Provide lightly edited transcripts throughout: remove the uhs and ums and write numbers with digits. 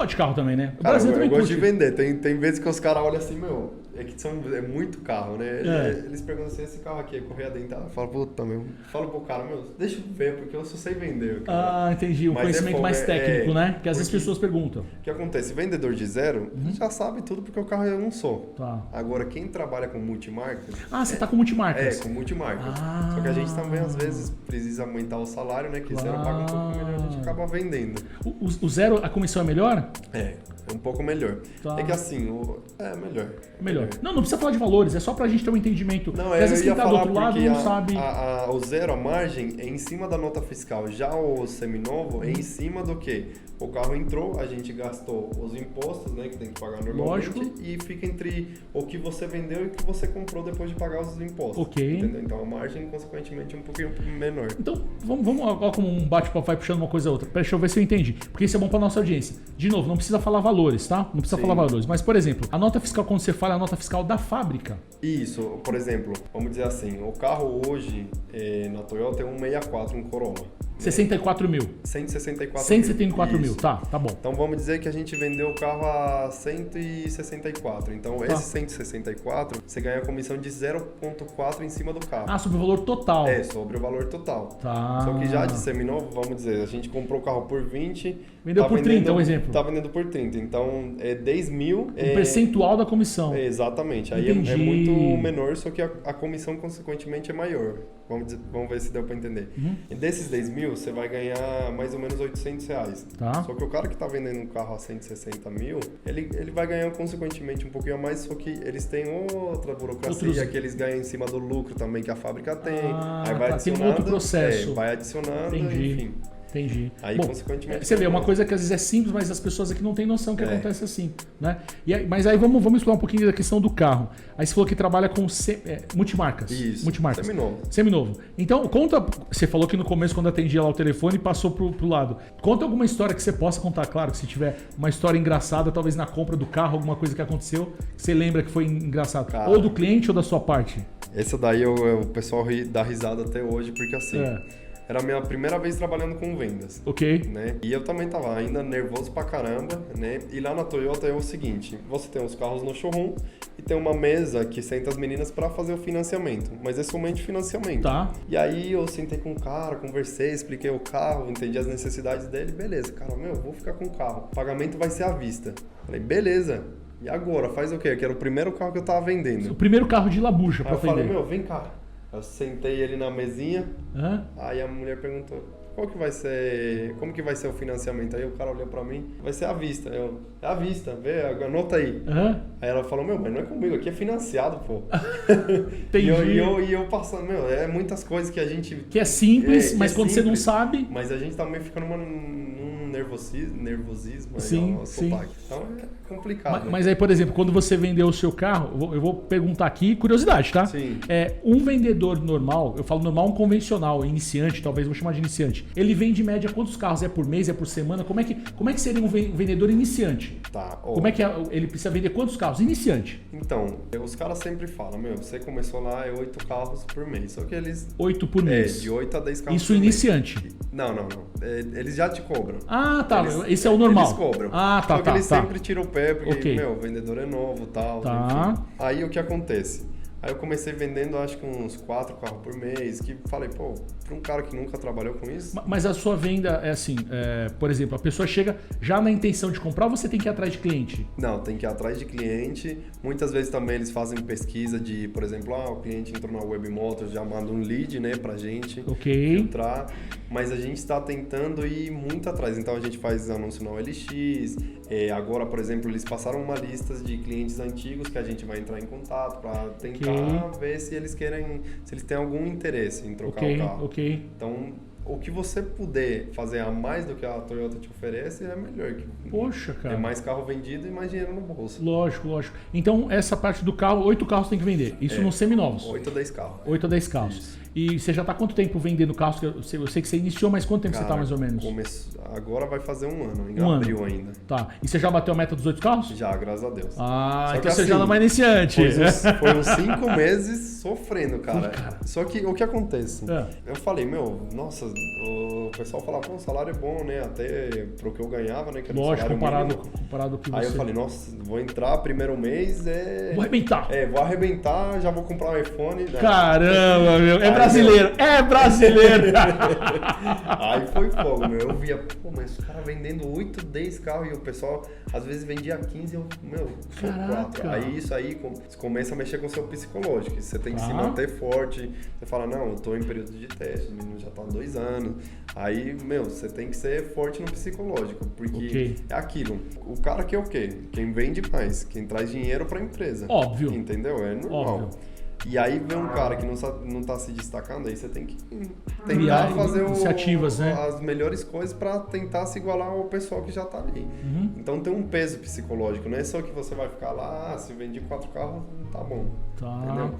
gosta de carro também, né? O Cara, brasileiro eu também gosto de curte. vender. Tem vezes que os caras olham assim, meu, é muito carro, né? Eles perguntam assim, esse carro aqui é correia dentada? Eu falo, puta, meu. Falo pro cara, meu, deixa eu ver, porque eu só sei vender. Cara. Ah, entendi. Um conhecimento mais técnico, né? Que às vezes as pessoas perguntam. O que acontece? Vendedor de zero já sabe tudo porque o carro é um só. Tá. Agora, quem trabalha com multimarcas... Ah, você tá com multimarcas. Com multimarcas. Ah. Só que a gente também, às vezes, precisa aumentar o salário, né? Que zero paga um pouco melhor, a gente acaba vendendo. O zero, a comissão é melhor? É um pouco melhor. Tá. É que assim, melhor. Melhor. Não precisa falar de valores, é só pra gente ter um entendimento. Não, porque às vezes quem tá do outro lado porque não sabe. O zero, a margem, é em cima da nota fiscal. Já o seminovo é em cima do quê? O carro entrou, a gente gastou os impostos, né, que tem que pagar normalmente, Lógico. e fica entre o que você vendeu e o que você comprou depois de pagar os impostos. Ok. Entendeu? Então a margem, consequentemente, é um pouquinho menor. Então, vamos ó, como um bate-papo vai puxando uma coisa a outra. Deixa eu ver se eu entendi. Porque isso é bom pra nossa audiência. De novo, não precisa falar valores, tá? Não precisa Sim. falar valores. Mas, por exemplo, a nota fiscal, quando você fala, é a nota fiscal da fábrica. Isso, por exemplo, vamos dizer assim, o carro hoje na Toyota é um 64, um Corolla. 64 mil. 164 mil, Isso. tá bom. Então vamos dizer que a gente vendeu o carro a 164. Então esse 164, você ganha a comissão de 0,4 em cima do carro. Ah, sobre o valor total. Sobre o valor total. Tá. Só que já de seminovo, vamos dizer, a gente comprou o carro por 20... Vendeu por 30, um exemplo. Tá vendendo por 30. Então é 10 mil... O percentual da comissão. Exatamente. Aí é muito menor, só que a comissão, consequentemente, é maior. Vamos ver se deu para entender. E desses 10 mil, você vai ganhar mais ou menos R$800. Tá. Só que o cara que tá vendendo um carro a 160 mil, ele vai ganhar, consequentemente, um pouquinho a mais, só que eles têm outra burocracia que eles ganham em cima do lucro também que a fábrica tem. Aí vai adicionando. Tem um outro processo. Vai adicionando, enfim. Entendi. Aí, bom, consequentemente... Você vê, uma coisa que às vezes é simples, mas as pessoas aqui não têm noção que acontece assim, né? Mas aí vamos explorar um pouquinho da questão do carro. Aí você falou que trabalha com multimarcas. Isso, multimarcas. seminovo. Seminovo. Então, conta... Você falou que no começo, quando atendia lá o telefone, passou pro lado. Conta alguma história que você possa contar, claro, que se tiver uma história engraçada, talvez na compra do carro, alguma coisa que aconteceu, que você lembra que foi engraçado. Cara, ou do cliente ou da sua parte. Essa daí o pessoal dá risada até hoje, porque assim... Era a minha primeira vez trabalhando com vendas. Ok. Né? E eu também tava ainda nervoso pra caramba, né? E lá na Toyota é o seguinte, você tem os carros no showroom e tem uma mesa que senta as meninas pra fazer o financiamento, mas é somente financiamento. Tá. E aí eu sentei com o cara, conversei, expliquei o carro, entendi as necessidades dele, beleza, cara, vou ficar com o carro. O pagamento vai ser à vista. Falei, beleza. E agora, faz o quê? Que era o primeiro carro que eu tava vendendo. O primeiro carro de labucha pra vender. Eu falei, vem cá. Eu sentei ele na mesinha, aí a mulher perguntou, como que vai ser o financiamento? Aí o cara olhou pra mim, vai ser à vista. É à vista, vê, anota aí. Aí ela falou, mas não é comigo, aqui é financiado, pô. Entendi. E eu passando, é muitas coisas que a gente... Que é simples, mas quando você não sabe... Mas a gente também fica num nervosismo. Sim. Então é complicado. Mas aí, por exemplo, quando você vendeu o seu carro, eu vou perguntar aqui, curiosidade, tá? Sim. Um vendedor normal, eu falo normal, um convencional, iniciante, talvez, vou chamar de iniciante. Ele vende em média quantos carros? É por mês, é por semana? Como é que seria um vendedor iniciante? Tá. Como é que ele precisa vender quantos carros? Iniciante. Então, os caras sempre falam, você começou lá, 8 carros por mês. Só que eles... 8 por mês. De 8 a 10 carros Isso por iniciante. mês. Não. Eles já te cobram. Ah, tá. Esse é o normal. Eles cobram. Ah, tá. Só que eles sempre tiram o pé, porque, okay. O vendedor é novo e tal. Tá. Enfim. Aí o que acontece? Aí eu comecei vendendo, acho que uns 4 carros por mês, que falei, para um cara que nunca trabalhou com isso... Mas a sua venda é assim, por exemplo, a pessoa chega já na intenção de comprar ou você tem que ir atrás de cliente? Não, tem que ir atrás de cliente. Muitas vezes também eles fazem pesquisa de, por exemplo, o cliente entrou na Webmotors, já manda um lead, né, pra gente filtrar. Mas a gente está tentando ir muito atrás. Então a gente faz anúncio na OLX. Agora, por exemplo, eles passaram uma lista de clientes antigos que a gente vai entrar em contato para tentar ver se eles têm algum interesse em trocar o carro. Então, o que você puder fazer a mais do que a Toyota te oferece é melhor. Poxa, cara. É mais carro vendido e mais dinheiro no bolso. Lógico. Então, essa parte do carro, 8 carros tem que vender. Isso nos seminovos. 8 a 10 carros. 8 a 10 carros. Isso. E você já está há quanto tempo vendendo carros? Eu sei que você iniciou, mas quanto tempo você está mais ou menos? Agora vai fazer um ano, em abril ainda. Tá. E você já bateu a meta dos 8 carros? Já, graças a Deus. Ah, então você já não é mais iniciante. Foi uns 5 meses sofrendo, cara. Só que o que acontece? Eu falei, nossa, o pessoal falava, pô, o salário é bom, né? Até pro que eu ganhava, né? Que era lógico, comparado com o que você... Aí eu falei, nossa, vou entrar primeiro mês, vou arrebentar. Vou arrebentar, já vou comprar um iPhone. Né? Caramba, meu. É brasileiro. É brasileiro. Aí foi fogo, meu. Eu via, pô, mas o cara vendendo 8, 10 carros e o pessoal às vezes vendia 15 e eu, sou 4. Aí isso aí você começa a mexer com o seu psicológico. Você tem que se manter forte. Você fala, não, eu tô em período de teste, o menino já tá há 2 anos. Aí, você tem que ser forte no psicológico, porque é aquilo. O cara que é o quê? Quem vende mais, quem traz dinheiro pra empresa. Óbvio. Entendeu? É normal. Óbvio. E aí vem um cara que não tá se destacando, aí você tem que tentar fazer iniciativas, né? as melhores coisas para tentar se igualar ao pessoal que já tá ali. Então tem um peso psicológico, não é só que você vai ficar lá, se vendi 4 carros, tá bom. Entendeu?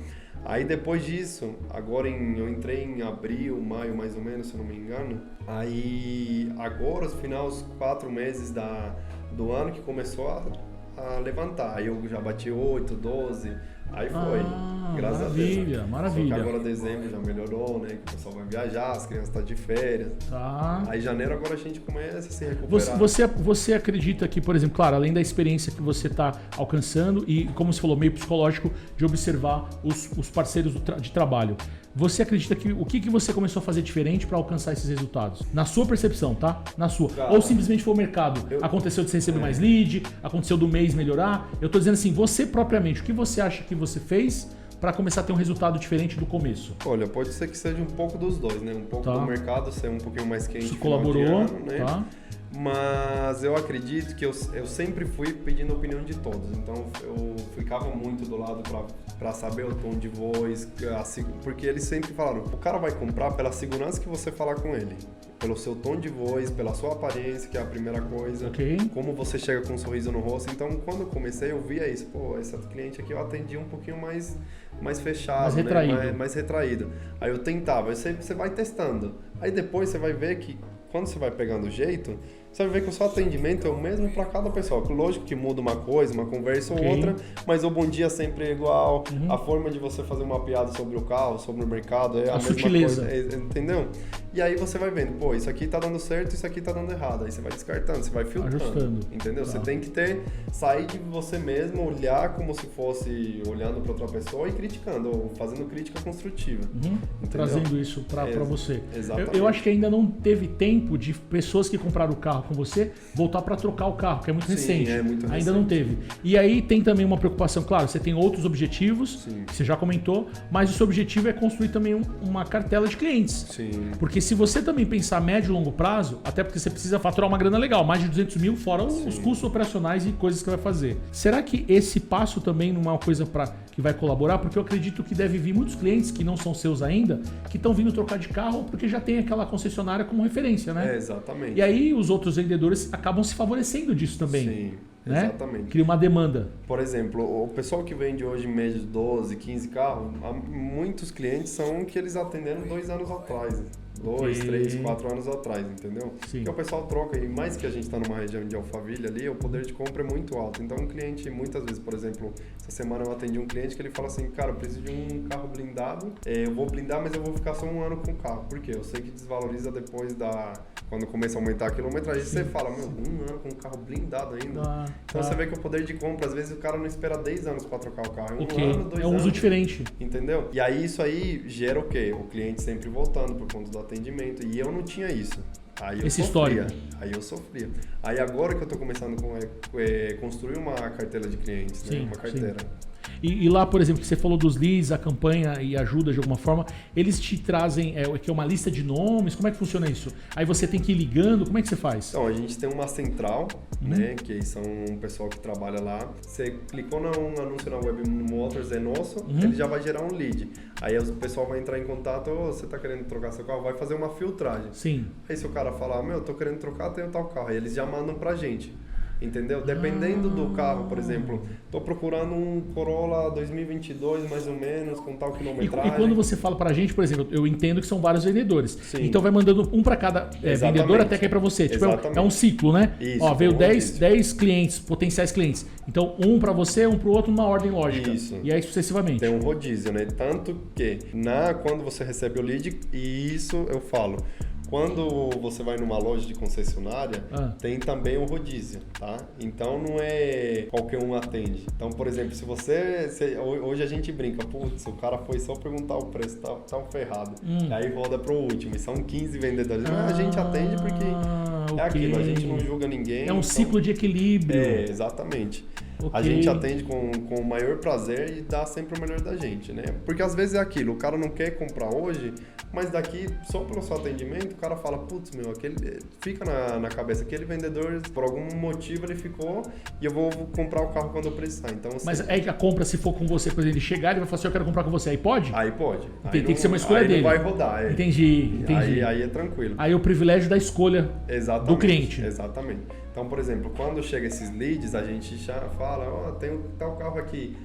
Aí depois disso, agora eu entrei em abril, maio mais ou menos, se eu não me engano. Aí agora, no final, os 4 meses do ano que começou a levantar. Aí eu já bati 8, 12... Aí foi, graças a Deus. Maravilha. Só que agora dezembro já melhorou, né? Que o pessoal vai viajar, as crianças estão de férias. Aí janeiro agora a gente começa a se recuperar. Você acredita que, por exemplo, claro, além da experiência que você está alcançando e, como você falou, meio psicológico de observar os parceiros de trabalho, você acredita que o que você começou a fazer diferente para alcançar esses resultados? Na sua percepção, tá? Na sua. Ou simplesmente foi o mercado. Aconteceu de você receber mais lead, aconteceu do mês melhorar. Eu tô dizendo assim, você propriamente, o que você acha que você fez para começar a ter um resultado diferente do começo? Olha, pode ser que seja um pouco dos dois, né? Um pouco do mercado ser um pouquinho mais quente. Isso colaborou, né? Mas eu acredito que eu sempre fui pedindo a opinião de todos. Então eu ficava muito do lado para saber o tom de voz, porque eles sempre falaram, o cara vai comprar pela segurança que você falar com ele, pelo seu tom de voz, pela sua aparência, que é a primeira coisa, como você chega com um sorriso no rosto. Então quando eu comecei eu via isso, pô, essa cliente aqui eu atendi um pouquinho mais fechado, mais retraído. Né? Mais retraído. Aí eu tentava, você vai testando. Aí depois você vai ver que quando você vai pegando o jeito, você vai ver que o seu atendimento é o mesmo para cada pessoa. Lógico que muda uma coisa, uma conversa ou outra, mas o bom dia sempre é igual. A forma de você fazer uma piada sobre o carro, sobre o mercado é a mesma sutileza. Coisa. Entendeu? E aí você vai vendo, pô, isso aqui tá dando certo, isso aqui tá dando errado. Aí você vai descartando, você vai filtrando. Ajustando. Entendeu? Você tem que sair de você mesmo, olhar como se fosse olhando para outra pessoa e criticando, ou fazendo crítica construtiva. Trazendo isso para você. Exatamente. Eu acho que ainda não teve tempo de pessoas que compraram o carro com você voltar para trocar o carro, que é muito recente. É muito recente. Ainda não teve. E aí tem também uma preocupação, claro, você tem outros objetivos, que você já comentou, mas o seu objetivo é construir também uma cartela de clientes. Sim. Porque se você também pensar médio e longo prazo, até porque você precisa faturar uma grana legal, mais de 200 mil, fora os custos operacionais e coisas que vai fazer. Será que esse passo também não é uma coisa que vai colaborar? Porque eu acredito que deve vir muitos clientes que não são seus ainda, que estão vindo trocar de carro porque já tem aquela concessionária como referência, né? Exatamente. E aí os outros vendedores acabam se favorecendo disso também. Sim. Né? Exatamente. Cria uma demanda. Por exemplo, o pessoal que vende hoje em média de 12, 15 carros, muitos clientes são que eles atenderam 2 anos atrás. 2, 3, 4 anos atrás, entendeu? Sim. Porque o pessoal troca, e mais que a gente está numa região de Alphaville ali, o poder de compra é muito alto. Então um cliente, muitas vezes, por exemplo, essa semana eu atendi um cliente que ele fala assim, cara, eu preciso de um carro blindado, eu vou blindar, mas eu vou ficar só 1 ano com o carro. Por quê? Eu sei que desvaloriza depois quando começa a aumentar a quilometragem, você fala, 1 ano com um carro blindado ainda. Então você vê que o poder de compra, às vezes o cara não espera 10 anos para trocar o carro, 1 ano, 2 anos. É um uso diferente. Entendeu? E aí isso aí gera o quê? O cliente sempre voltando por conta do atendimento. E eu não tinha isso. Aí eu sofria. Aí eu sofria. Aí agora que eu tô começando a construir uma carteira de clientes, né? Uma carteira. E lá, por exemplo, que você falou dos leads, a campanha e ajuda de alguma forma, eles te trazem que é uma lista de nomes? Como é que funciona isso? Aí você tem que ir ligando, como é que você faz? Então, a gente tem uma central, né, que são um pessoal que trabalha lá. Você clicou num anúncio na Web Motors, é nosso, ele já vai gerar um lead. Aí o pessoal vai entrar em contato, você tá querendo trocar seu carro, vai fazer uma filtragem. Sim. Aí se o cara falar, eu tô querendo trocar, tenho tal carro. Aí eles já mandam pra gente. Entendeu? Dependendo do carro, por exemplo, tô procurando um Corolla 2022 mais ou menos, com tal quilometragem. E quando você fala pra gente, por exemplo, eu entendo que são vários vendedores. Sim. Então vai mandando um pra cada vendedor até cair pra você. Tipo, é um ciclo, né? Isso, ó, veio 10 clientes, potenciais clientes. Então um pra você, um pro outro numa ordem lógica. Isso. E aí sucessivamente. Tem um rodízio, né? Tanto que quando você recebe o lead, e isso eu falo, quando você vai numa loja de concessionária, tem também o rodízio, tá? Então não é qualquer um atende. Então, por exemplo, se hoje a gente brinca, putz, o cara foi só perguntar o preço, tá ferrado. E aí roda pro último, e são 15 vendedores. A gente atende porque é aquilo, a gente não julga ninguém. É um ciclo de equilíbrio. Exatamente. A gente atende com o maior prazer e dá sempre o melhor da gente, né? Porque às vezes é aquilo, o cara não quer comprar hoje, mas daqui, só pelo seu atendimento, o cara fala, putz, fica na cabeça, aquele vendedor, por algum motivo ele ficou e eu vou comprar o carro quando eu precisar. Então, assim, mas aí a compra, se for com você, por exemplo, ele chegar e vai falar assim, eu quero comprar com você, aí pode? Aí pode. Tem que ser uma escolha dele. Não vai rodar. Entendi. Aí é tranquilo. Aí o privilégio da escolha do cliente. Exatamente. Então, por exemplo, quando chega esses leads, a gente já fala, tem tal carro aqui,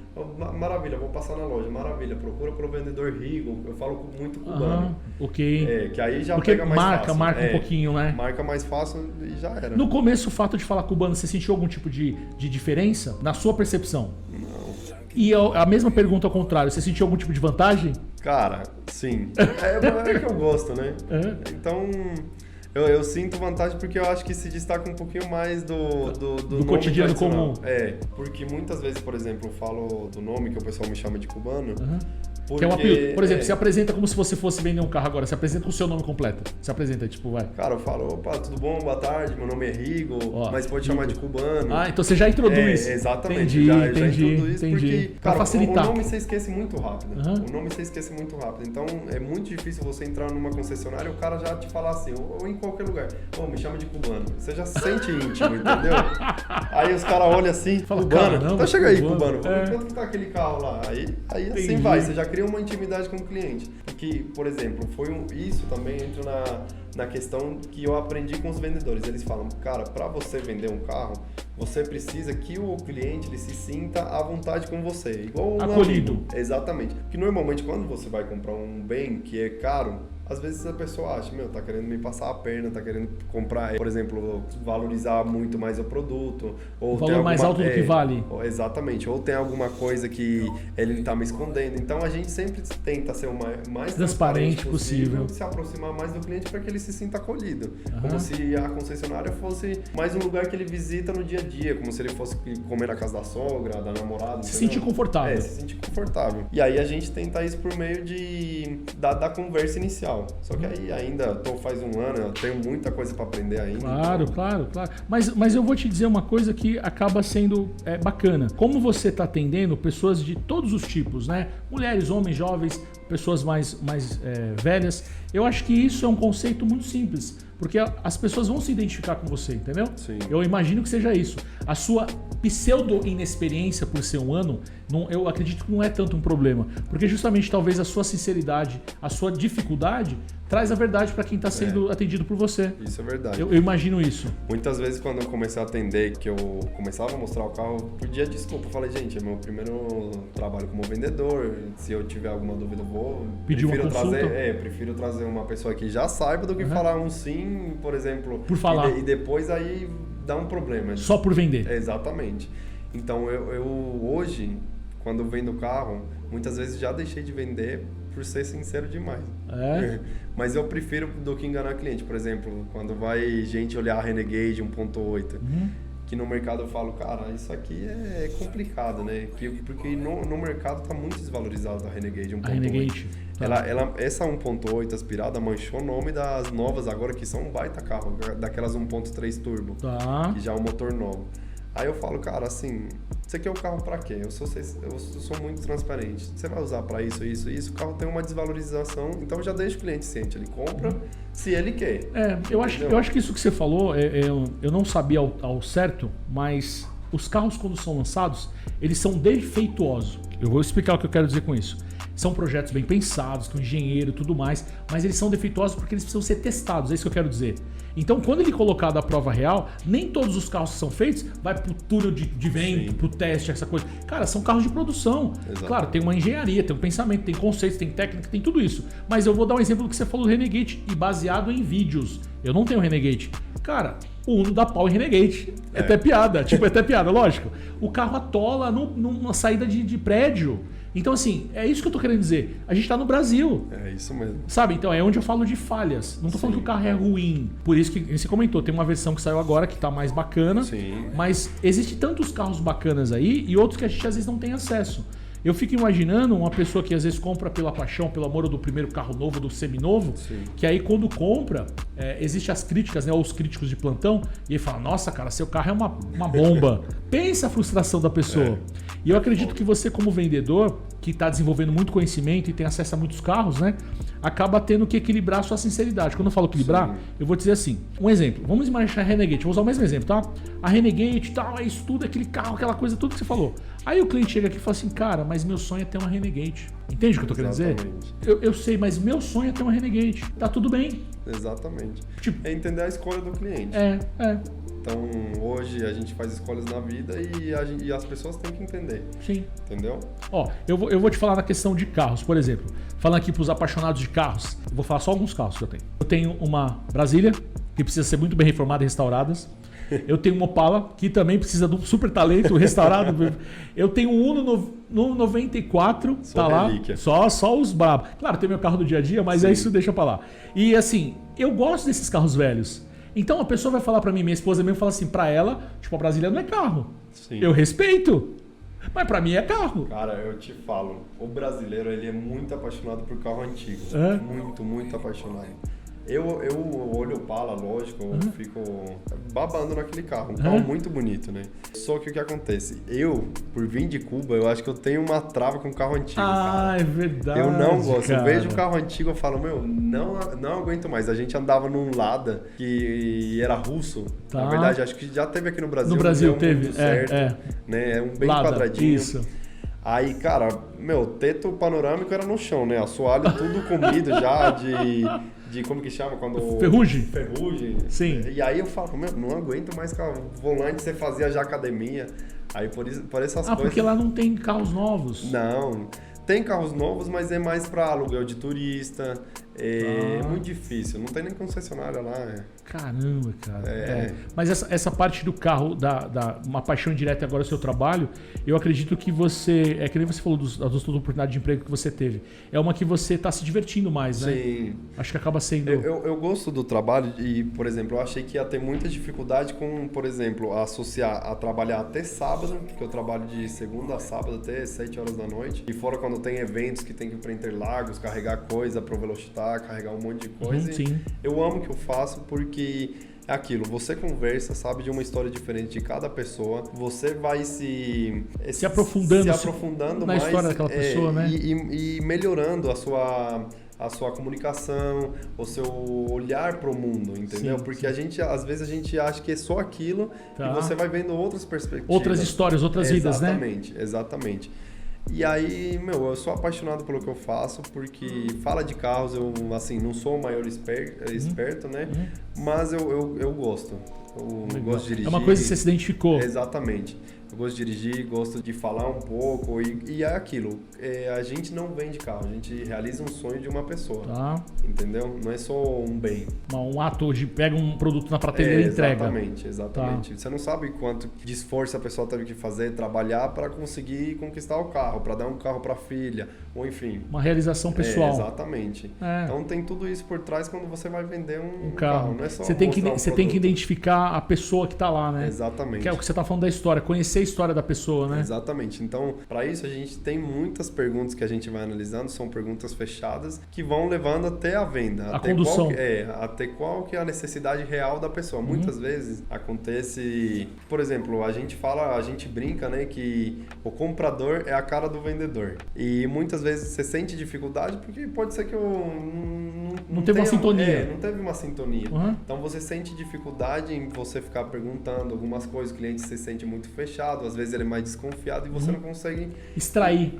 maravilha, vou passar na loja, maravilha, procura pelo vendedor Rigo, eu falo muito cubano. Ok. Que aí já porque pega mais fácil. Marca um pouquinho, né? Marca mais fácil e já era. No começo, o fato de falar cubano, você sentiu algum tipo de diferença na sua percepção? Não. E a mesma pergunta ao contrário, você sentiu algum tipo de vantagem? Cara, sim. É que eu gosto, né? Então... Eu sinto vantagem porque eu acho que se destaca um pouquinho mais do cotidiano comum. Porque muitas vezes, por exemplo, eu falo do nome que o pessoal me chama de cubano. Porque, que é um apelido. Por exemplo, se apresenta como se você fosse vender um carro agora. Se apresenta com o seu nome completo. Se apresenta, tipo, vai. Cara, eu falo, opa, tudo bom? Boa tarde, meu nome é Rigo, mas pode chamar de cubano. Então você já introduz. Exatamente. Já introduz porque, cara, pra facilitar. O nome você esquece muito rápido. O nome você esquece muito rápido. Então, é muito difícil você entrar numa concessionária e o cara já te falar assim, ou em qualquer lugar, me chama de cubano. Você já se sente íntimo, entendeu? Aí os caras olham assim, fala, cubano, então chega aí, cubano. Quanto que tá aquele carro lá? Aí assim vai, você já cria uma intimidade com o cliente. Porque, por exemplo, isso também entra na questão que eu aprendi com os vendedores. Eles falam, cara, para você vender um carro, você precisa que o cliente ele se sinta à vontade com você. Igual um acolhido. Amigo. Exatamente. Porque normalmente quando você vai comprar um bem que é caro, às vezes a pessoa acha, tá querendo me passar a perna, tá querendo comprar, por exemplo, valorizar muito mais o produto. Ou o valor mais alto do que vale. Exatamente. Ou tem alguma coisa que ele tá me escondendo. Então a gente sempre tenta ser o mais transparente possível, se aproximar mais do cliente para que ele se sinta acolhido. Como se a concessionária fosse mais um lugar que ele visita no dia a dia, como se ele fosse comer na casa da sogra, da namorada. Se sentir confortável. Se sentir confortável. E aí a gente tenta isso por meio da conversa inicial. Só que aí ainda faz um ano, eu tenho muita coisa para aprender ainda. Claro. Mas eu vou te dizer uma coisa que acaba sendo bacana. Como você está atendendo pessoas de todos os tipos, né? Mulheres, homens, jovens, pessoas mais velhas. Eu acho que isso é um conceito muito simples, porque as pessoas vão se identificar com você, entendeu? Sim. Eu imagino que seja isso. A sua pseudo-inexperiência por ser um ano, eu acredito que não é tanto um problema, porque justamente talvez a sua sinceridade, a sua dificuldade, traz a verdade para quem está sendo atendido por você. Isso é verdade. Eu imagino isso. Muitas vezes quando eu comecei a atender, que eu começava a mostrar o carro, eu pedia desculpa. Eu falei, gente, é meu primeiro trabalho como vendedor, se eu tiver alguma dúvida eu vou... Prefiro trazer uma pessoa que já saiba do que falar um sim, por exemplo. Por falar. E depois aí dá um problema. Só por vender. Exatamente. Então eu hoje, quando eu vendo carro, muitas vezes já deixei de vender por ser sincero demais. Mas eu prefiro do que enganar cliente. Por exemplo, quando vai gente olhar a Renegade 1.8, que no mercado eu falo, cara, isso aqui é complicado, né? Porque no mercado tá muito desvalorizado a Renegade 1.8. A Renegade. Essa 1.8 aspirada manchou o nome das novas agora, que são um baita carro, daquelas 1.3 turbo, que já é um motor novo. Aí eu falo, cara, assim, você quer o carro pra quê? Eu sou muito transparente. Você vai usar pra isso, o carro tem uma desvalorização, então eu já deixo o cliente ciente, ele compra se ele quer. Eu acho que isso que você falou, eu não sabia ao certo, mas os carros quando são lançados, eles são defeituosos. Eu vou explicar o que eu quero dizer com isso. São projetos bem pensados, com engenheiro e tudo mais, mas eles são defeituosos porque eles precisam ser testados, é isso que eu quero dizer. Então, quando ele colocado à prova real, nem todos os carros que são feitos vai pro túnel de vento, pro teste, essa coisa. Cara, são carros de produção. Exato. Claro, tem uma engenharia, tem um pensamento, tem conceitos, tem técnica, tem tudo isso. Mas eu vou dar um exemplo do que você falou do Renegade e baseado em vídeos. Eu não tenho Renegade. Cara, o Uno dá pau em Renegade. É até piada, é até piada, lógico. O carro atola numa saída de prédio. Então, assim, é isso que eu tô querendo dizer. A gente tá no Brasil. É isso mesmo. Sabe? Então, é onde eu falo de falhas. Não tô falando que o carro é ruim. Por isso que você comentou, tem uma versão que saiu agora que tá mais bacana. Sim. Mas existem tantos carros bacanas aí e outros que a gente às vezes não tem acesso. Eu fico imaginando uma pessoa que às vezes compra pela paixão, pelo amor do primeiro carro novo, do seminovo, que aí quando compra, existem as críticas, né, ou os críticos de plantão, e ele fala, nossa cara, seu carro é uma bomba. Pensa a frustração da pessoa. E eu acredito que você como vendedor, que está desenvolvendo muito conhecimento e tem acesso a muitos carros, né, acaba tendo que equilibrar a sua sinceridade. Quando eu falo equilibrar, eu vou dizer assim, um exemplo, vamos imaginar a Renegade, vou usar o mesmo exemplo, tá? A Renegade, tal, é isso tudo, aquele carro, aquela coisa, tudo que você falou. Aí o cliente chega aqui e fala assim, cara, mas meu sonho é ter uma Renegade. Entende o que eu tô querendo dizer? Eu sei, mas meu sonho é ter uma Renegade. Tá tudo bem. Exatamente. Tipo, é entender a escolha do cliente. Então, hoje a gente faz escolhas na vida e as pessoas têm que entender. Sim. Entendeu? Ó, eu vou te falar na questão de carros, por exemplo. Falando aqui pros apaixonados de carros, eu vou falar só alguns carros que eu tenho. Eu tenho uma Brasília, que precisa ser muito bem reformada e restaurada. Eu tenho um Opala, que também precisa de um super talento restaurado. Eu tenho um Uno no 94, só tá relíquia. Lá. Só os brabos. Claro, tem meu carro do dia a dia, mas isso deixa pra lá. E assim, eu gosto desses carros velhos. Então a pessoa vai falar pra mim, minha esposa mesmo fala assim, pra ela, tipo, a Brasília não é carro. Sim. Eu respeito. Mas pra mim é carro. Cara, eu te falo, o brasileiro ele é muito apaixonado por carro antigo. Muito, muito apaixonado. Eu olho o Opala, lógico, eu fico babando naquele carro. Um carro muito bonito, né? Só que o que acontece? Eu, por vir de Cuba, eu acho que eu tenho uma trava com carro antigo, cara. É verdade, eu não gosto. Cara. Eu vejo o carro antigo, eu falo, meu, não aguento mais. A gente andava num Lada que era russo. Tá. Na verdade, acho que já teve aqui no Brasil. No Brasil teve, certo, né? É um bem Lada, quadradinho. Isso. Aí, cara, meu, teto panorâmico era no chão, né? Assoalho tudo comido já de como que chama? Quando... Ferrugem. Sim. E aí eu falo, meu, não aguento mais carro. Volante você fazia já academia. Aí por essas coisas... porque lá não tem carros novos. Não. Tem carros novos, mas é mais para aluguel de turista. É muito difícil. Não tem nem concessionária lá. Caramba, cara. Mas essa parte do carro, uma paixão direta agora do seu trabalho, eu acredito que você... É que nem você falou das oportunidades de emprego que você teve. É uma que você está se divertindo mais, né? Sim. Acho que acaba sendo... Eu gosto do trabalho e, por exemplo, eu achei que ia ter muita dificuldade com, por exemplo, associar a trabalhar até sábado, porque eu trabalho de segunda a sábado até 7 horas da noite. E fora quando tem eventos que tem que ir para Interlagos, carregar coisa para o Velocitar, carregar um monte de coisa. Sim. Eu amo o que eu faço porque é aquilo, você conversa, sabe de uma história diferente de cada pessoa, você vai se aprofundando na mais, história daquela pessoa, né? E melhorando a sua comunicação, o seu olhar para o mundo, entendeu? Porque às vezes a gente acha que é só aquilo e você vai vendo outras perspectivas. Outras histórias, outras vidas, né? Exatamente. E aí, meu, eu sou apaixonado pelo que eu faço, porque fala de carros, eu, assim, não sou o maior esperto, né? Mas eu gosto. Eu gosto de dirigir. É uma coisa que você se identificou. Exatamente. Eu gosto de dirigir, gosto de falar um pouco e é aquilo. A gente não vende carro, a gente realiza um sonho de uma pessoa. Tá. Entendeu? Não é só um bem. Um ato de pega um produto na prateleira e entrega. Exatamente. Tá. Você não sabe quanto de esforço a pessoa teve que fazer, trabalhar para conseguir conquistar o carro, para dar um carro para a filha, ou enfim. Uma realização pessoal. Exatamente. Então tem tudo isso por trás quando você vai vender um carro. Não é só você tem que identificar a pessoa que está lá, né? Exatamente. Que é o que você está falando da história, conhecer a história da pessoa, né? Exatamente. Então, para isso a gente tem muitas perguntas que a gente vai analisando, são perguntas fechadas que vão levando até a venda. A condução. Até qual que é a necessidade real da pessoa. Muitas vezes acontece, por exemplo, a gente brinca, né, que o comprador é a cara do vendedor. E muitas vezes você sente dificuldade porque pode ser que não teve uma sintonia. Não teve uma sintonia. Então você sente dificuldade em você ficar perguntando algumas coisas, o cliente se sente muito fechado, às vezes ele é mais desconfiado e você não consegue extrair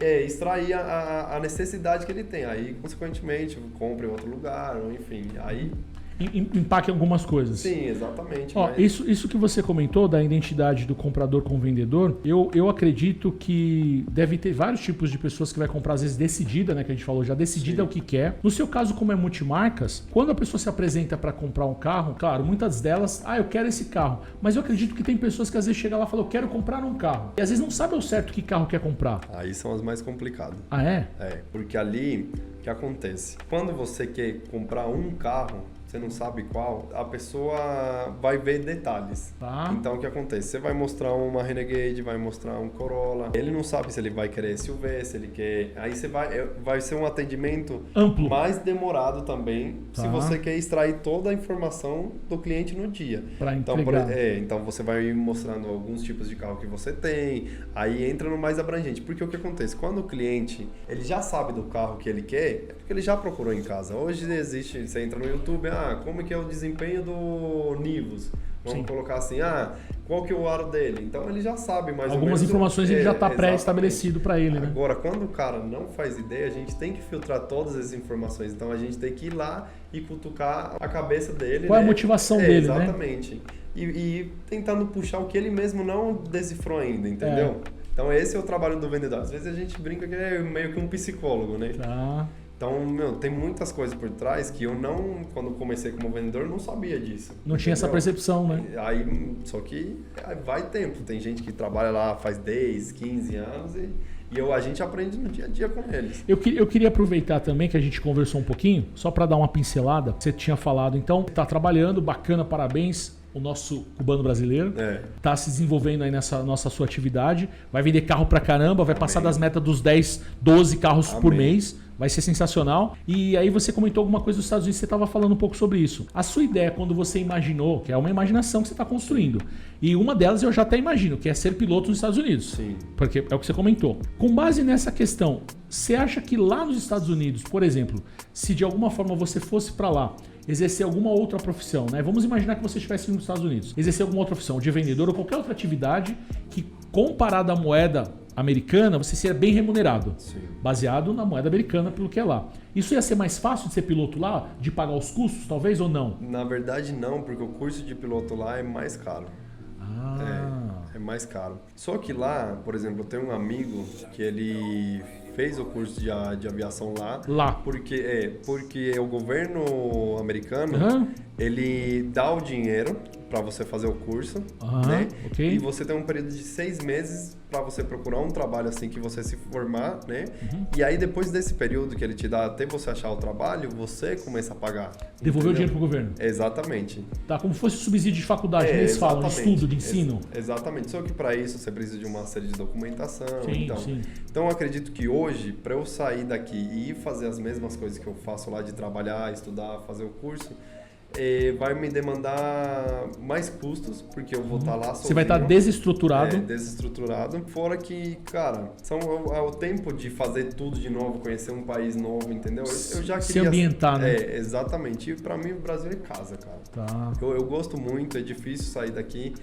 a necessidade que ele tem. Aí, consequentemente, compra em outro lugar, ou enfim, aí... empaque algumas coisas. Sim, exatamente. Ó, isso que você comentou da identidade do comprador com o vendedor, eu acredito que deve ter vários tipos de pessoas que vai comprar, às vezes decidida, né? Que a gente falou já, decidida o que quer. No seu caso, como é multimarcas, quando a pessoa se apresenta para comprar um carro, claro, muitas delas, eu quero esse carro. Mas eu acredito que tem pessoas que às vezes chegam lá e falam, eu quero comprar um carro. E às vezes não sabe ao certo que carro quer comprar. Aí são as mais complicadas. Ah, é? É, porque ali, o que acontece? Quando você quer comprar um carro, você não sabe qual, a pessoa vai ver detalhes. Tá. Então, o que acontece? Você vai mostrar uma Renegade, vai mostrar um Corolla. Ele não sabe se ele vai querer SUV, se ele quer... Aí você vai ser um atendimento amplo, mais demorado também, se você quer extrair toda a informação do cliente no dia. Para entregar. Então, você vai mostrando alguns tipos de carro que você tem, aí entra no mais abrangente. Porque o que acontece? Quando o cliente ele já sabe do carro que ele quer, é porque ele já procurou em casa. Hoje existe, você entra no YouTube, como que é o desempenho do Nivus? Vamos colocar assim, qual que é o aro dele? Então ele já sabe mais ou menos. Algumas informações ele já está pré-estabelecido para ele, né? Agora, quando o cara não faz ideia, a gente tem que filtrar todas as informações. Então a gente tem que ir lá e cutucar a cabeça dele. Qual é a motivação dele, né? Exatamente. E tentando puxar o que ele mesmo não decifrou ainda, entendeu? Então esse é o trabalho do vendedor. Às vezes a gente brinca que é meio que um psicólogo, né? Tá. Então, tem muitas coisas por trás que eu não, quando comecei como vendedor, não sabia disso. Não tinha essa percepção, né? Só que vai tempo. Tem gente que trabalha lá faz 10, 15 anos e a gente aprende no dia a dia com eles. Eu queria aproveitar também que a gente conversou um pouquinho, só para dar uma pincelada. Você tinha falado, então, está trabalhando, bacana, parabéns. O nosso cubano brasileiro está se desenvolvendo aí nessa sua atividade. Vai vender carro pra caramba, vai passar das metas dos 10, 12 carros por mês. Vai ser sensacional. E aí você comentou alguma coisa dos Estados Unidos, você estava falando um pouco sobre isso. A sua ideia, quando você imaginou, que é uma imaginação que você está construindo, e uma delas eu já até imagino, que é ser piloto nos Estados Unidos. Sim. Porque é o que você comentou. Com base nessa questão, você acha que lá nos Estados Unidos, por exemplo, se de alguma forma você fosse para lá, exercer alguma outra profissão, né? Vamos imaginar que você estivesse nos Estados Unidos. Exercer alguma outra profissão, de vendedor ou qualquer outra atividade que, comparada à moeda americana, você seria bem remunerado. Sim. Baseado na moeda americana, pelo que é lá. Isso ia ser mais fácil de ser piloto lá? De pagar os custos, talvez, ou não? Na verdade, não, porque o curso de piloto lá é mais caro. É mais caro. Só que lá, por exemplo, eu tenho um amigo que ele fez o curso de aviação lá. Porque o governo americano, ele dá o dinheiro para você fazer o curso, né? Okay. E você tem um período de 6 meses para você procurar um trabalho assim que você se formar, né? E aí depois desse período que ele te dá até você achar o trabalho, você começa a pagar. Devolver o dinheiro pro governo. Exatamente. Tá, como se fosse subsídio de faculdade, que eles falam, de estudo, de ensino. Exatamente. Só que para isso você precisa de uma série de documentação. Sim. Então eu acredito que hoje, para eu sair daqui e ir fazer as mesmas coisas que eu faço lá de trabalhar, estudar, fazer o curso, vai me demandar mais custos, porque eu vou estar lá sozinho. Você vai estar desestruturado. Desestruturado. Fora que, cara, é o tempo de fazer tudo de novo, conhecer um país novo, entendeu? Eu já queria... Se ambientar, né? Exatamente. E pra mim, o Brasil é casa, cara. Tá. Eu gosto muito, é difícil sair daqui.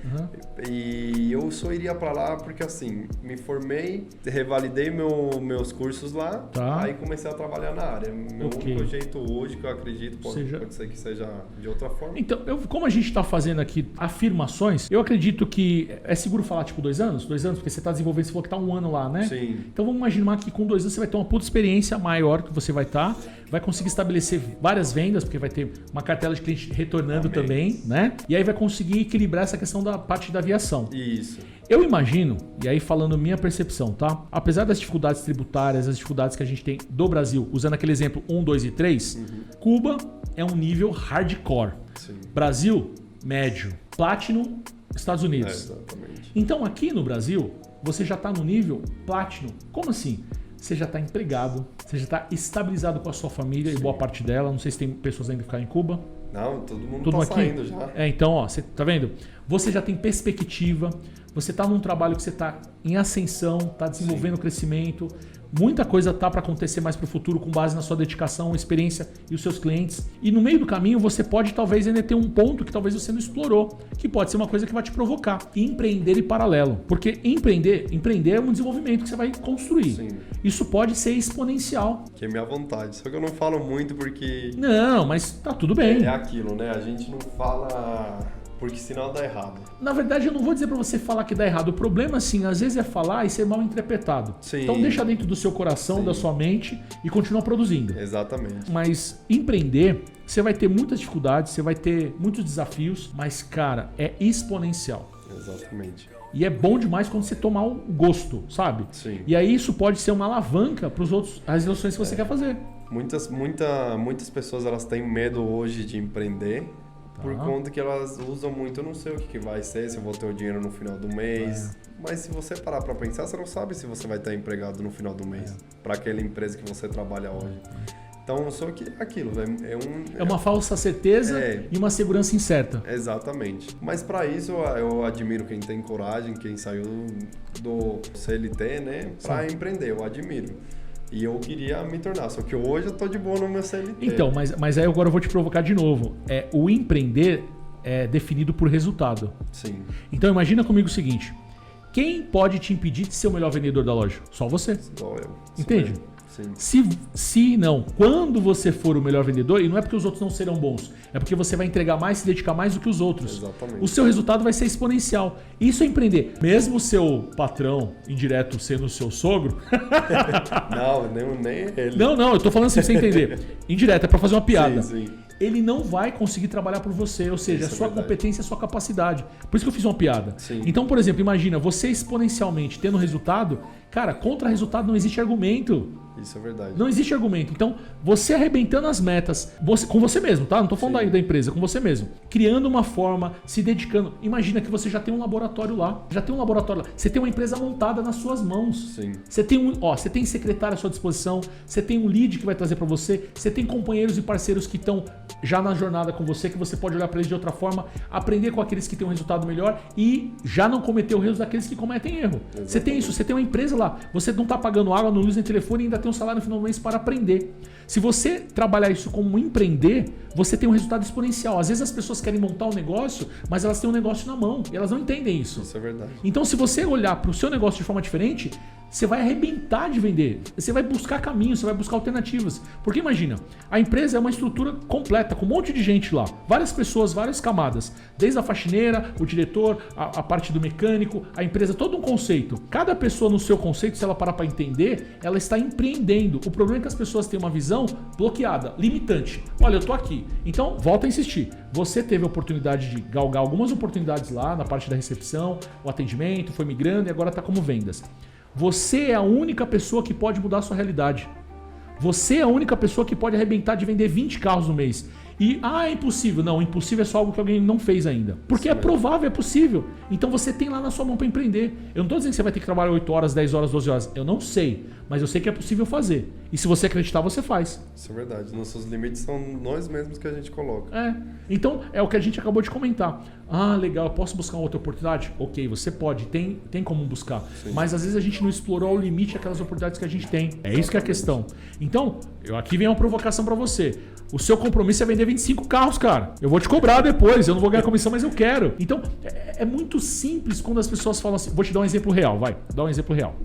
E eu só iria pra lá porque, assim, me formei, revalidei meus cursos lá, aí comecei a trabalhar na área. Meu único jeito hoje, que eu acredito, pode ser que seja de outra forma. Então, como a gente está fazendo aqui afirmações, eu acredito que é seguro falar tipo 2 anos? 2 anos, porque você está desenvolvendo, você falou que está 1 ano lá, né? Sim. Então vamos imaginar que com 2 anos você vai ter uma puta experiência maior que você vai estar, vai conseguir estabelecer várias vendas, porque vai ter uma cartela de cliente retornando também, né? E aí vai conseguir equilibrar essa questão da parte da aviação. Isso. Eu imagino, e aí falando minha percepção, tá? Apesar das dificuldades tributárias, as dificuldades que a gente tem do Brasil, usando aquele exemplo 1, 2 e 3, Cuba é um nível hardcore. Sim. Brasil, médio. Platinum, Estados Unidos. Exatamente. Então aqui no Brasil, você já está no nível Platinum. Como assim? Você já está empregado, você já está estabilizado com a sua família e boa parte dela. Não sei se tem pessoas ainda que ficar em Cuba. Não, todo mundo tá saindo já. Então, ó, você tá vendo? Você já tem perspectiva, você tá num trabalho que você tá em ascensão, tá desenvolvendo crescimento, Muita coisa tá para acontecer mais pro futuro com base na sua dedicação, experiência e os seus clientes. E no meio do caminho você pode talvez ainda ter um ponto que talvez você não explorou, que pode ser uma coisa que vai te provocar. Empreender em paralelo. Porque empreender é um desenvolvimento que você vai construir. Sim. Isso pode ser exponencial. Que é minha vontade. Só que eu não falo muito porque... Não, mas tá tudo bem. É aquilo, né? A gente não fala... Porque senão dá errado. Na verdade, eu não vou dizer pra você falar que dá errado. O problema, assim, às vezes é falar e ser mal interpretado. Sim. Então deixa dentro do seu coração, da sua mente e continua produzindo. Exatamente. Mas empreender, você vai ter muitas dificuldades, você vai ter muitos desafios, mas, cara, é exponencial. Exatamente. E é bom demais quando você tomar o gosto, sabe? Sim. E aí isso pode ser uma alavanca para as resoluções que você quer fazer. Muitas pessoas elas têm medo hoje de empreender. Por conta que elas usam muito, eu não sei o que vai ser, se eu vou ter o dinheiro no final do mês. Mas se você parar pra pensar, você não sabe se você vai estar empregado no final do mês. Pra aquela empresa que você trabalha hoje. Então, só que aquilo, é uma falsa certeza e uma segurança incerta. Exatamente. Mas pra isso, eu admiro quem tem coragem, quem saiu do CLT, né? Pra empreender, eu admiro. E eu queria me tornar, só que hoje eu tô de boa no meu CLT. Então, mas aí agora eu vou te provocar de novo. O empreender é definido por resultado. Sim. Então imagina comigo o seguinte. Quem pode te impedir de ser o melhor vendedor da loja? Só você. Só eu. Entende? Sim. Se não, quando você for o melhor vendedor, e não é porque os outros não serão bons, é porque você vai entregar mais, se dedicar mais do que os outros. Exatamente. O seu resultado vai ser exponencial. Isso é empreender. Mesmo o seu patrão indireto sendo o seu sogro... Não, nem ele. Não, eu tô falando assim pra você entender. Indireto, é pra fazer uma piada. Sim. Ele não vai conseguir trabalhar por você, ou seja, a sua competência, a sua capacidade. Por isso que eu fiz uma piada. Sim. Então, por exemplo, imagina, você exponencialmente tendo resultado, cara, contra resultado não existe argumento. Isso é verdade. Não existe argumento. Então, você arrebentando as metas, com você mesmo, tá? Não tô falando aí da empresa, com você mesmo. Criando uma forma, se dedicando. Imagina que você já tem um laboratório lá. Você tem uma empresa montada nas suas mãos. Sim. Você tem secretário à sua disposição, você tem um lead que vai trazer para você, você tem companheiros e parceiros que estão já na jornada com você, que você pode olhar para eles de outra forma, aprender com aqueles que têm um resultado melhor e já não cometer os erros daqueles que cometem erro. Exatamente. Você tem isso, você tem uma empresa lá, você não está pagando água, não luz nem telefone e ainda tem um salário no final do mês para aprender. Se você trabalhar isso como empreender, você tem um resultado exponencial. Às vezes as pessoas querem montar um negócio, mas elas têm um negócio na mão e elas não entendem isso. Isso é verdade. Então, se você olhar para o seu negócio de forma diferente, você vai arrebentar de vender. Você vai buscar caminhos, você vai buscar alternativas. Porque imagina, a empresa é uma estrutura completa, com um monte de gente lá. Várias pessoas, várias camadas. Desde a faxineira, o diretor, a parte do mecânico, a empresa, todo um conceito. Cada pessoa no seu conceito, se ela parar para entender, ela está empreendendo. O problema é que as pessoas têm uma visão bloqueada, limitante. Olha, eu tô aqui. Então, volta a insistir. Você teve a oportunidade de galgar algumas oportunidades lá na parte da recepção, o atendimento, foi migrando e agora está como vendas. Você é a única pessoa que pode mudar a sua realidade. Você é a única pessoa que pode arrebentar de vender 20 carros no mês. E, é impossível. Não, impossível é só algo que alguém não fez ainda. Porque é provável, é possível. Então você tem lá na sua mão para empreender. Eu não estou dizendo que você vai ter que trabalhar 8 horas, 10 horas, 12 horas. Eu não sei. Mas eu sei que é possível fazer. E se você acreditar, você faz. Isso é verdade. Nossos limites são nós mesmos que a gente coloca. Então, é o que a gente acabou de comentar. Legal, eu posso buscar uma outra oportunidade? Ok, você pode. Tem como buscar. Sim. Mas às vezes a gente não explorou ao limite aquelas oportunidades que a gente tem. É isso que é a questão. Então, aqui vem uma provocação para você. O seu compromisso é vender 25 carros, cara. Eu vou te cobrar depois. Eu não vou ganhar comissão, mas eu quero. Então, é muito simples quando as pessoas falam assim. Vou te dar um exemplo real, vai. Dá um exemplo real.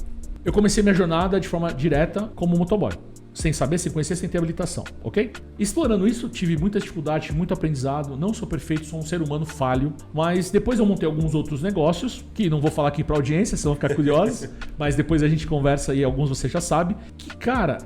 Eu comecei minha jornada de forma direta como motoboy. Sem saber, sem conhecer, sem ter habilitação, ok? Explorando isso, tive muita dificuldade, muito aprendizado. Não sou perfeito, sou um ser humano falho. Mas depois eu montei alguns outros negócios, que não vou falar aqui pra audiência, senão vão ficar curiosos. Mas depois a gente conversa aí, alguns você já sabe. Que, cara,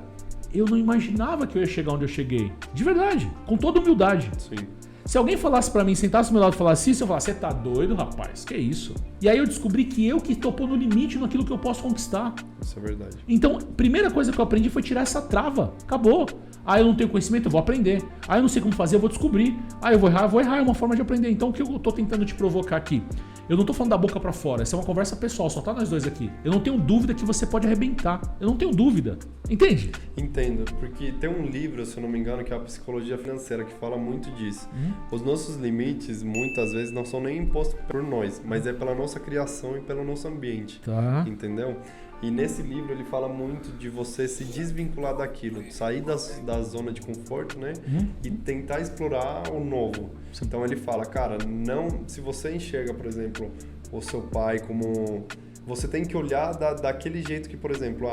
eu não imaginava que eu ia chegar onde eu cheguei. De verdade, com toda humildade. Sim. Se alguém falasse pra mim, sentasse do meu lado e falasse isso, eu falasse, você tá doido, rapaz? Que isso? E aí eu descobri que eu que tô pondo limite naquilo que eu posso conquistar. Isso é verdade. Então, primeira coisa que eu aprendi foi tirar essa trava. Acabou. Eu não tenho conhecimento, eu vou aprender. Eu não sei como fazer, eu vou descobrir. Eu vou errar, é uma forma de aprender. Então, o que eu tô tentando te provocar aqui? Eu não tô falando da boca pra fora, essa é uma conversa pessoal, só tá nós dois aqui. Eu não tenho dúvida que você pode arrebentar. Eu não tenho dúvida. Entende? Entendo, porque tem um livro, se eu não me engano, que é a Psicologia Financeira, que fala muito disso. Os nossos limites, muitas vezes, não são nem impostos por nós, mas é pela nossa criação e pelo nosso ambiente. Tá. Entendeu? E nesse livro ele fala muito de você se desvincular daquilo, sair da zona de conforto, né? E tentar explorar o novo. Então ele fala, cara, se você enxerga, por exemplo, o seu pai como... Você tem que olhar daquele jeito que, por exemplo,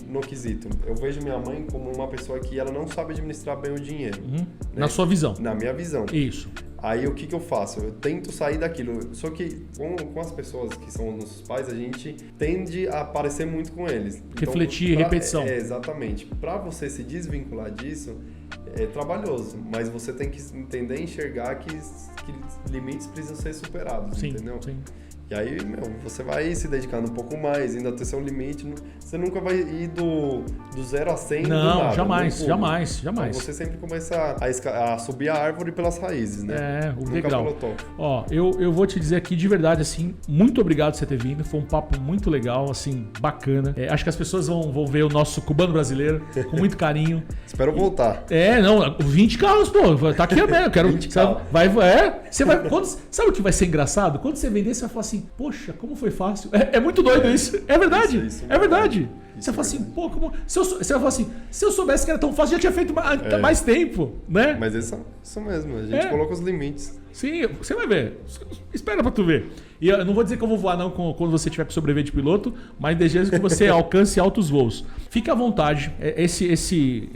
no quesito, eu vejo minha mãe como uma pessoa que ela não sabe administrar bem o dinheiro. Né? Na sua visão. Na minha visão. Isso. Aí o que eu faço? Eu tento sair daquilo. Só que com as pessoas que são nossos pais, a gente tende a parecer muito com eles. Refletir, repetição. Exatamente. Para você se desvincular disso, é trabalhoso. Mas você tem que entender e enxergar que limites precisam ser superados, entendeu? Sim. E aí, você vai se dedicando um pouco mais, ainda ter seu limite. Você nunca vai ir do 0 a 100 do nada. Não, jamais. Então você sempre começa a subir a árvore pelas raízes, né? O nunca legal. pelo topo. Ó, eu vou te dizer aqui de verdade, assim, muito obrigado por você ter vindo. Foi um papo muito legal, assim, bacana. Acho que as pessoas vão ver o nosso cubano brasileiro com muito carinho. Espero voltar. 20 carros, pô. Tá aqui mesmo. Eu quero. 20 carros. Você vai. Sabe o que vai ser engraçado? Quando você vender, você vai falar assim, poxa, como foi fácil. É muito doido isso. É verdade. Isso é verdade. Você fala assim, pô, como... Você vai falar assim, se eu soubesse que era tão fácil, já tinha feito mais tempo, né? Mas isso mesmo, a gente coloca os limites. Sim, você vai ver. Espera pra tu ver. E eu não vou dizer que eu vou voar não quando você tiver que sobreviver de piloto, mas desejo que você alcance altos voos. Fique à vontade. Esse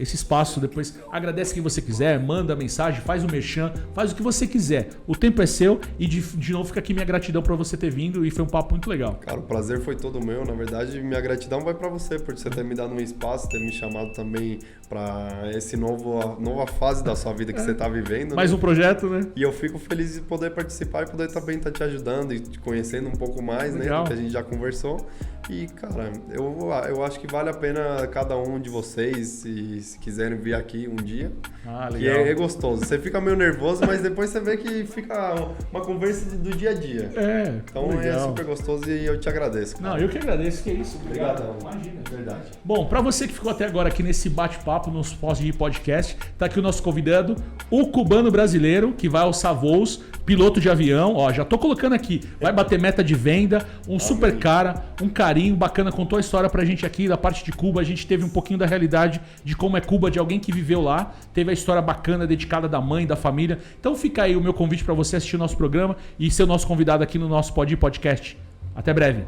espaço depois, agradece quem você quiser, manda mensagem, faz o merchan, faz o que você quiser. O tempo é seu e de novo fica aqui minha gratidão por você ter vindo e foi um papo muito legal. Cara, o prazer foi todo meu. Na verdade, minha gratidão vai pra você por você ter me dado um espaço, ter me chamado também pra esse nova fase da sua vida que você tá vivendo. Mais um projeto, né? E eu fico feliz de poder participar e poder também estar te ajudando e te conhecendo um pouco mais, né? Do que a gente já conversou. E, cara, eu acho que vale a pena cada um de vocês, se quiserem vir aqui um dia. Legal. Que é gostoso. Você fica meio nervoso, mas depois você vê que fica uma conversa do dia a dia. Então legal. É super gostoso e eu te agradeço. Cara. Não, eu que agradeço, que é isso. Obrigado. Imagina. Verdade. Bom, pra você que ficou até agora aqui nesse bate-papo, no Pós-de Podcast, tá aqui o nosso convidado, o cubano brasileiro, que vai alçar voos, piloto de avião. Ó, já tô colocando aqui. Vai bater meta de venda, super cara, um carinho bacana, contou a história pra gente aqui da parte de Cuba. A gente teve um pouquinho da realidade de como é Cuba, de alguém que viveu lá. Teve a história bacana, dedicada da mãe, da família. Então fica aí o meu convite pra você assistir o nosso programa e ser o nosso convidado aqui no nosso Pós-de Podcast. Até breve.